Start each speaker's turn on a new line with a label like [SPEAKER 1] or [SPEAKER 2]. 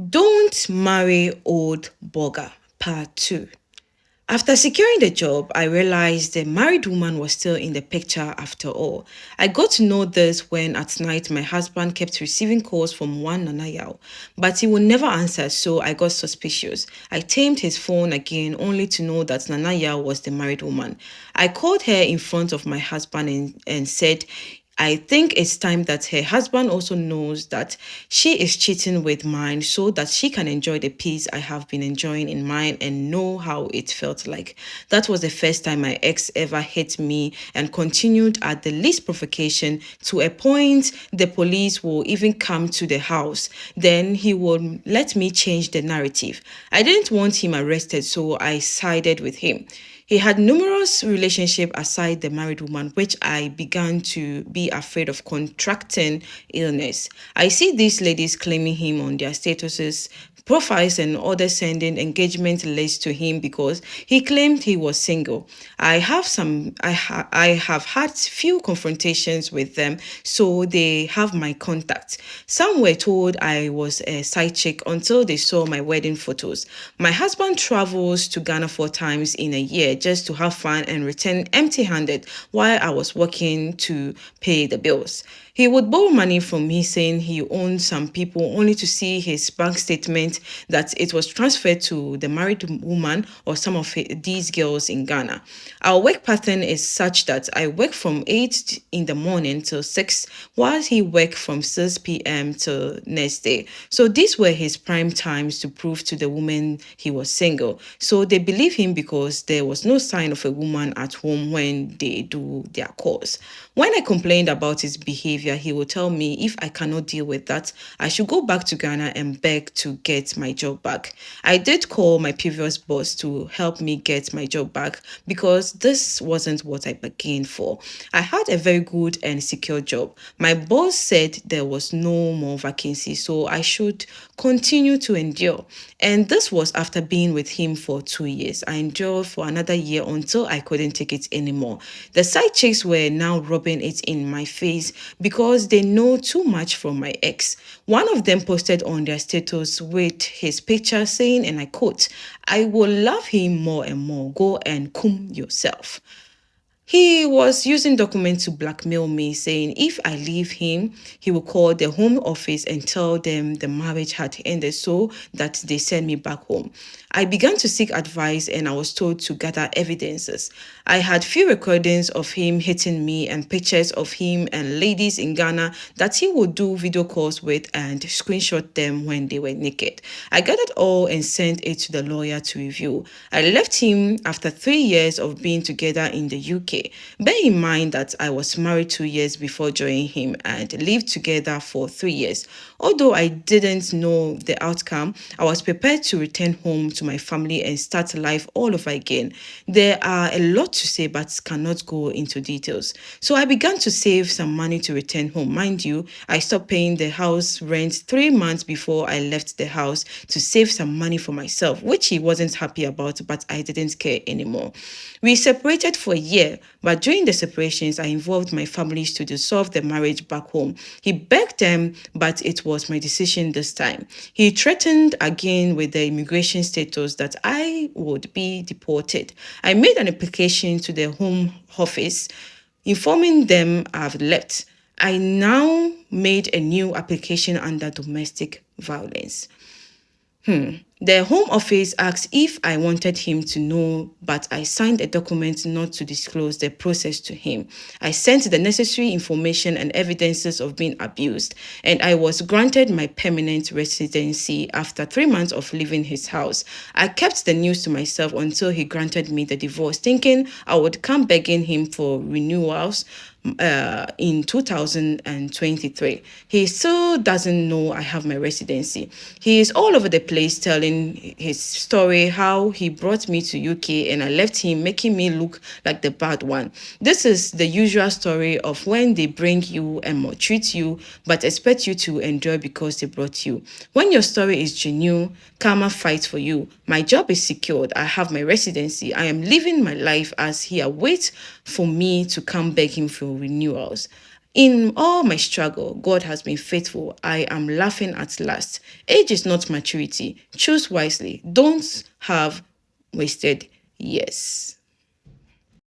[SPEAKER 1] Don't marry old Borga, part 2. After securing the job, I realized the married woman was still in the picture after all. I got to know this when at night my husband kept receiving calls from one Nanayao, but he would never answer, so I got suspicious. I tamed his phone again only to know that Nanayao was the married woman. I called her in front of my husband and said, I think it's time that her husband also knows that she is cheating with mine so that she can enjoy the peace I have been enjoying in mine and know how it felt like. That was the first time my ex ever hit me and continued at the least provocation to a point the police will even come to the house. Then he would let me change the narrative. I didn't want him arrested, so I sided with him. He had numerous relationships aside the married woman, which I began to be afraid of contracting illness. I see these ladies claiming him on their statuses, profiles, and others sending engagement lists to him because he claimed he was single. I have had few confrontations with them, so they have my contact. Some were told I was a side chick until they saw my wedding photos. My husband travels to Ghana 4 times in a year just to have fun and return empty handed while I was working to pay the bills. He would borrow money from me saying he owned some people only to see his bank statement that it was transferred to the married woman or some of these girls in Ghana. Our work pattern is such that I work from 8 in the morning till 6 while he worked from 6 p.m. till next day. So these were his prime times to prove to the woman he was single. So they believe him because there was no sign of a woman at home when they do their calls. When I complained about his behavior, he would tell me if I cannot deal with that, I should go back to Ghana and beg to get my job back. I did call my previous boss to help me get my job back because this wasn't what I bargained for. I had a very good and secure job. My boss said there was no more vacancy, so I should continue to endure. And this was after being with him for 2 years. I endured for another year until I couldn't take it anymore. The side chicks were now rubbing it in my face because they know too much from my ex. One of them posted on their status with his picture saying, and I quote, I will love him more and more. Go and cum yourself. He was using documents to blackmail me, saying if I leave him, he will call the home office and tell them the marriage had ended so that they send me back home. I began to seek advice and I was told to gather evidences. I had few recordings of him hitting me and pictures of him and ladies in Ghana that he would do video calls with and screenshot them when they were naked. I gathered all and sent it to the lawyer to review. I left him after 3 years of being together in the UK. Bear in mind that I was married 2 years before joining him and lived together for 3 years. Although I didn't know the outcome, I was prepared to return home to my family and start life all over again. There are a lot to say but cannot go into details. So I began to save some money to return home. Mind you, I stopped paying the house rent 3 months before I left the house to save some money for myself, which he wasn't happy about, but I didn't care anymore. We separated for a year, but during the separations, I involved my families to dissolve the marriage back home. He begged them, but it was my decision this time. He threatened again with the immigration status that I would be deported. I made an application to the home office informing them I've left. I now made a new application under domestic violence. The Home Office asked if I wanted him to know, but I signed a document not to disclose the process to him. I sent the necessary information and evidences of being abused, and I was granted my permanent residency after 3 months of leaving his house. I kept the news to myself until he granted me the divorce, thinking I would come begging him for renewals in 2023. He still doesn't know I have my residency. He is all over the place telling his story how he brought me to UK and I left him, making me look like the bad one. This is the usual story of when they bring you and maltreat you but expect you to enjoy because they brought you. When your story is genuine, karma fights for you. My job is secured. I have my residency. I am living my life as he awaits for me to come beg him for renewals. In all my struggle, God has been faithful. I am laughing at last. Age is not maturity. Choose wisely. Don't have wasted years.